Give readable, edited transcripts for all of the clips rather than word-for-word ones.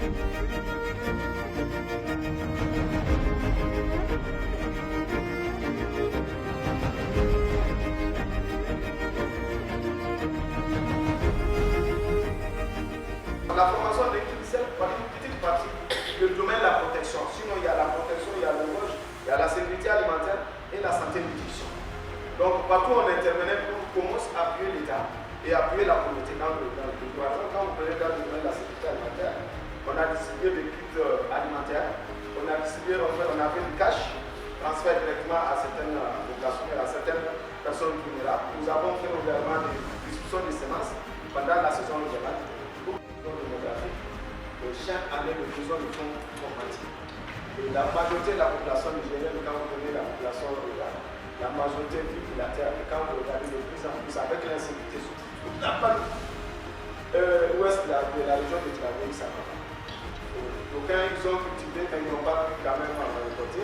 La formation de l'équipe, c'est une petite partie du domaine de la protection. Sinon, il y a la protection, il y a le logement, il y a la sécurité alimentaire et la santé et nutrition. Donc, partout on intervenait pour commencer à appuyer l'État et appuyer la communauté dans le pays. Par exemple, quand vous prenez dans le domaine de la sécurité alimentaire, on a distribué des kits alimentaires, on a distribué, on a fait du cash, transfert directement à certaines populations et à certaines personnes vulnérables. Nous avons fait également des distributions de semences pendant la saison hivernale. Démographique, chaque année le besoin de fonds augmente. La majorité de la population nigérienne, quand vous prenez la population rurale, la majorité vit de la terre. Et quand vous regardez de plus en plus avec l'insécurité, surtout toute la partie ouest de la région de Travers, ça va. Donc quand ils ont cultivé, quand ils n'ont pas pu quand même en récolter,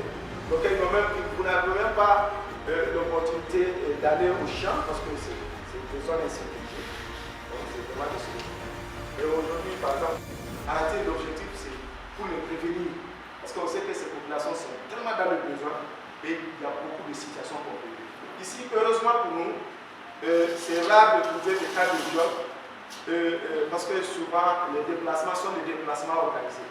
donc vous n'avez même pas l'opportunité d'aller au champ parce que c'est des zones insécurisées. Donc c'est vraiment difficile. Et aujourd'hui, par exemple, arrêter l'objectif, c'est pour le prévenir. Parce qu'on sait que ces populations sont tellement dans le besoin et il y a beaucoup de situations pour eux. Ici, heureusement pour nous, c'est rare de trouver des cas de viol parce que souvent les déplacements sont des déplacements organisés.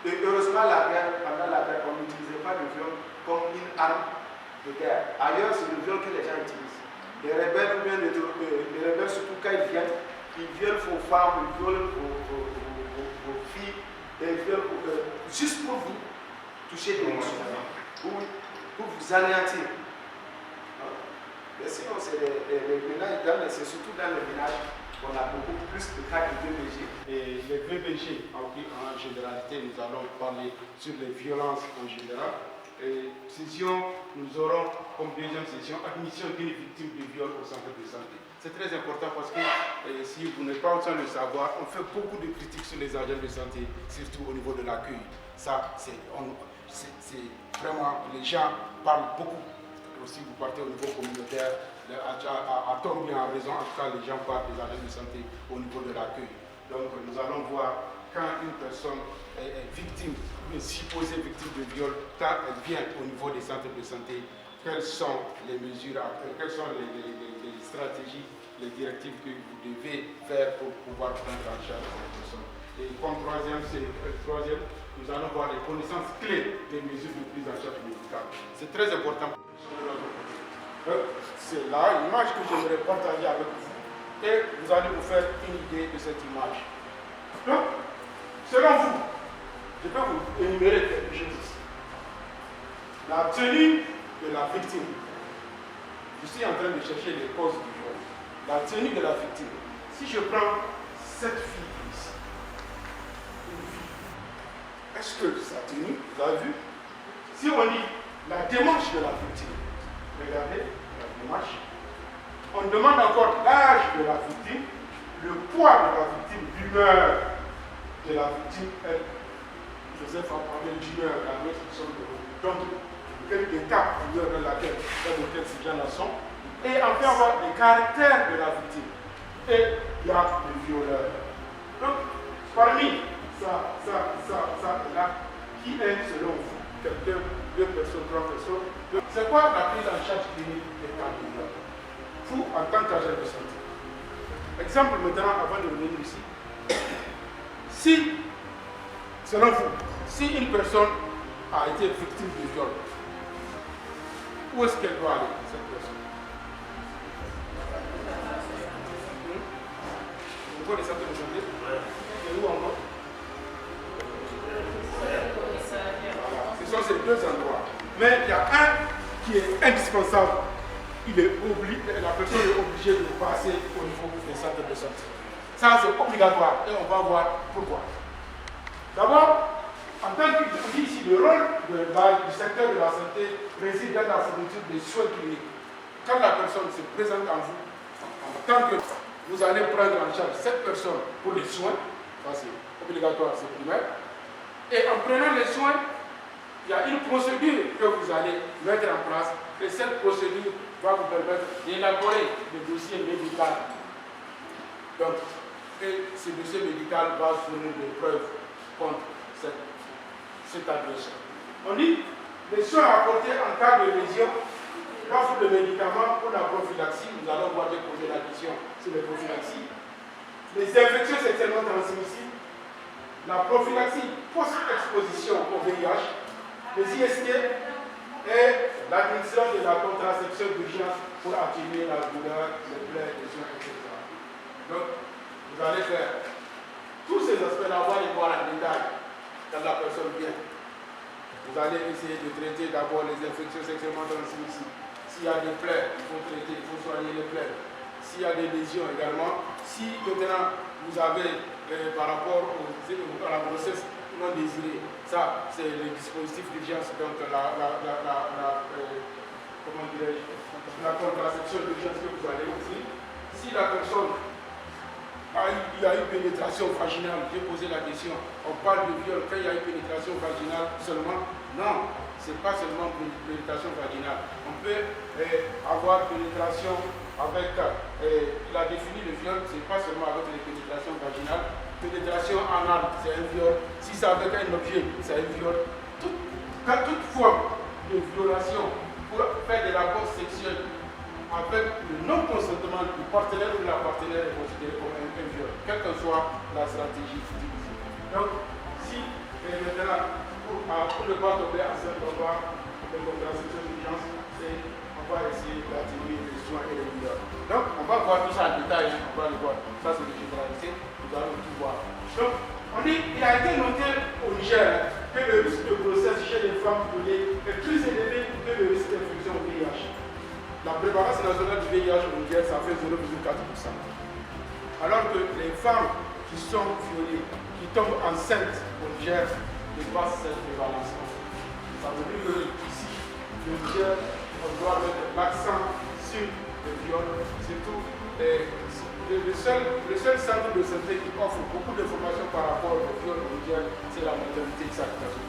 Et heureusement, pendant la guerre, on n'utilisait pas le viol comme une arme de guerre. Ailleurs, c'est le viol que les gens utilisent. Les rebelles, ou bien les rebelles, surtout quand ils viennent vos femmes, ils violent vos filles, ils violent juste pour vous toucher émotionnellement, pour vous anéantir. Mais sinon, c'est c'est surtout dans les ménages qu'on a beaucoup plus de cas de VBG. Et les VBG, en généralité, nous allons parler sur les violences en général. Et session, nous aurons comme deuxième session admission d'une victime de viol au centre de santé. C'est très important parce que si vous n'êtes pas en train de le savoir, on fait beaucoup de critiques sur les agents de santé, surtout au niveau de l'accueil. Ça, c'est vraiment, les gens parlent beaucoup. Si vous partez au niveau communautaire, à tort bien à raison, en tout cas, les gens parlent des agents de santé au niveau de l'accueil. Donc, nous allons voir quand une personne est victime, une supposée victime de viol, quand elle vient au niveau des centres de santé, quelles sont les mesures, quelles sont les stratégies, les directives que vous devez faire pour pouvoir prendre en charge cette personne. Et comme troisième, nous allons voir les connaissances clés des mesures de prise en charge médicale. C'est très important. C'est là l'image que j'aimerais partager avec vous et vous allez vous faire une idée de cette image. Donc, selon vous, je peux vous énumérer quelque chose. La tenue de la victime. Je suis en train de chercher les causes du viol. La tenue de la victime. Si je prends cette fille ici, une fille, est-ce que sa tenue, vous avez vu? Si on dit la démarche de la victime, regardez la démarche. On demande encore l'âge de la victime, le poids de la victime, l'humeur de la victime, elle. Joseph a parlé d'humeur dans notre émission de donc, quel état d'humeur dans laquelle ces gens-là sont. Et enfin, on va le caractère de la victime. Et il y a le violeur. Donc, parmi ça et là, qui est selon vous, quelqu'un, deux personnes, trois personnes, c'est quoi la prise en charge clinique des cas de viol? Vous, en tant qu'agent de santé. Exemple maintenant, avant de venir ici. Si, selon vous, si une personne a été victime de viol, où est-ce qu'elle doit aller, cette personne? Au niveau des centres de santé? Et où encore? Voilà. Ce sont ces deux endroits. Mais il y a un qui est indispensable. La personne est obligée de passer au niveau des centres de santé. Ça, c'est obligatoire et on va voir pourquoi. D'abord, en tant que dit ici, le rôle du secteur de la santé réside dans la fourniture des soins cliniques. Quand la personne se présente en vous, en tant que vous allez prendre en charge cette personne pour les soins, ça c'est obligatoire, c'est primaire, et en prenant les soins, il y a une procédure que vous allez mettre en place, et cette procédure va vous permettre d'élaborer le dossier médical. Donc, et ce dossier médical va fournir des preuves contre cet agresseur. On dit les soins apportés en cas de lésion, l'offre de médicaments pour la prophylaxie, nous allons voir poser la question sur les prophylaxies, les infections sexuellement transmissibles, la prophylaxie post-exposition au VIH, les IST et l'administration de la contraception d'urgence pour atténuer la douleur, les plaies, les soins, etc. Donc, vous allez faire tous ces aspects-là, on va les voir en détail quand la personne vient. Vous allez essayer de traiter d'abord les infections sexuellement transmissibles. S'il y a des plaies, il faut traiter, il faut soigner les plaies. S'il y a des lésions également, si maintenant vous avez par rapport à la grossesse non désirée, ça c'est le dispositif d'urgence, donc comment dirais-je, la contraception d'urgence que vous allez aussi. Si la personne il y a eu pénétration vaginale, j'ai posé la question, on parle de viol quand il y a eu pénétration vaginale seulement? Non, ce n'est pas seulement pénétration vaginale. On peut avoir pénétration avec, il a défini le viol, ce n'est pas seulement avec les pénétrations vaginales. Pénétration anale, c'est un viol. Si c'est avec un objet, c'est un viol. Toute forme de violation pour faire de l'accord sexuel avec le non-consentement du partenaire ou de la partenaire est considéré comme un viol, quelle que soit la stratégie utilisée. Donc, si maintenant, pour ne pas tomber enceinte, on va faire une contraception d'urgence, on va essayer d'atténuer les soins et les douleurs. Donc, on va voir tout ça en détail, on va le voir. Ça, c'est le généralisé, nous allons tout voir. Donc, on dit il a été noté au Niger que le risque de grossesse chez les femmes violées est plus élevé que le risque d'infection au VIH. La prévalence nationale du VIH au Niger, ça fait 0,4%. Alors que les femmes qui sont violées, qui tombent enceintes au Niger, dépassent cette prévalence. Ça veut dire qu'ici, au Niger, on doit mettre l'accent sur le viol, surtout le seul centre de santé qui offre beaucoup d'informations par rapport au viol au Niger, c'est la maternité sanitation.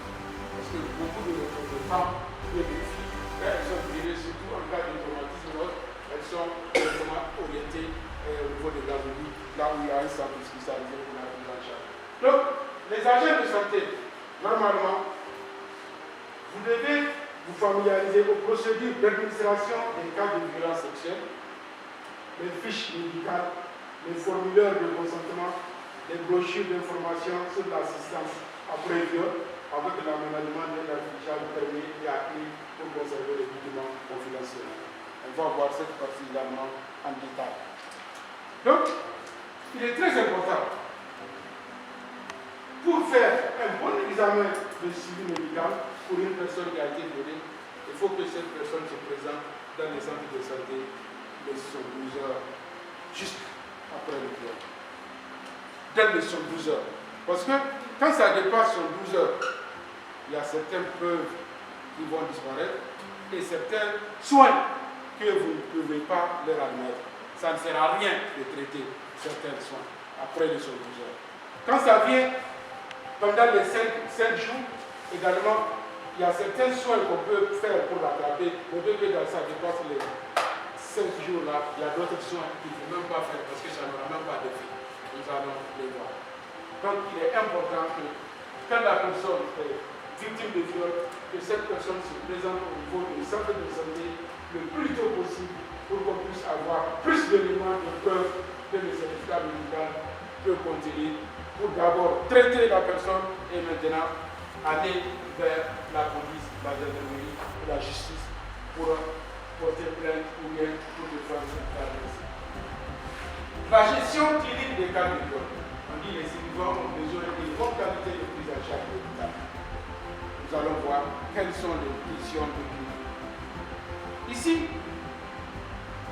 Parce que beaucoup de femmes et de filles, quand elles sont violées, surtout en cas de traumatisme, elles sont vraiment orientées au niveau de la vie, là où il y a un centre spécialisé pour la prise en charge. Donc, les agents de santé, normalement, vous devez vous familiariser aux procédures d'administration des cas de violence sexuelle, les fiches médicales, les formulaires de consentement, les brochures d'information sur l'assistance après viol, avec l'aménagement d'un affichage permis et acquis pour conserver les documents confidentiels. On va voir cette partie-là en détail. Donc, il est très important, pour faire un bon examen de suivi médical pour une personne qui a été violée, il faut que cette personne se présente dans les centres de santé les 12 heures, juste après le viol. Dès les 12 heures. Parce que quand ça dépasse 12 heures, il y a certaines preuves qui vont disparaître et certains soins que vous ne pouvez pas leur admettre. Ça ne sert à rien de traiter certains soins après les 12 heures. Quand ça vient pendant les 5 jours, également, il y a certains soins qu'on peut faire pour l'attraper. Au début, ça dépasse les 5 jours là, il y a d'autres soins qu'il ne faut même pas faire parce que ça n'aura même pas d'effet. Nous allons les voir. Donc, il est important que quand la personne est victime de viol, que cette personne se présente au niveau du centre de santé le plus tôt possible pour qu'on puisse avoir plus d'éléments de preuve que le certificat médical peut contenir pour d'abord traiter la personne et maintenant aller vers la police, la gendarmerie, la justice pour porter plainte ou bien pour défendre cette agressé. La gestion clinique des cas de viol. On dit les survivants ont besoin d'une bonne qualité de prise en charge médicale. Nous allons voir quelles sont les missions de clinique. Ici,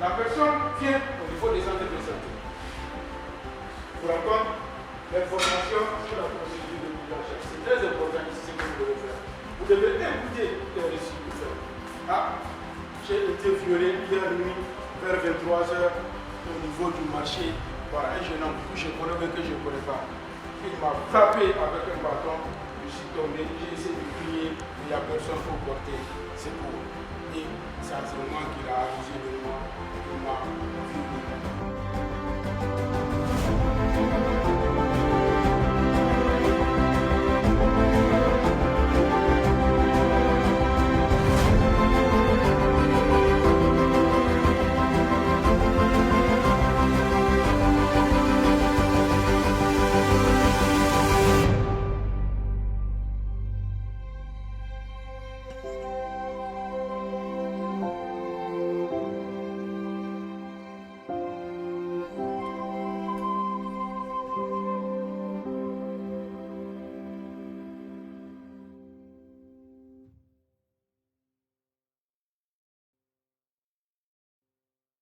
la personne vient au niveau des centres de santé. Vous raconte l'information sur la procédure de prise en charge. C'est très important ici ce que vous devez faire. Vous devez écouter les récits de faire. Ah, j'ai été violé hier nuit vers 23h au niveau du marché par un jeune homme que je connais mais que je ne connais pas. Il m'a frappé avec un bâton, je suis tombé, j'ai essayé de crier, il n'y a personne pour porter secours. Et c'est à ce moment qu'il a abusé de moi, il m'a violé.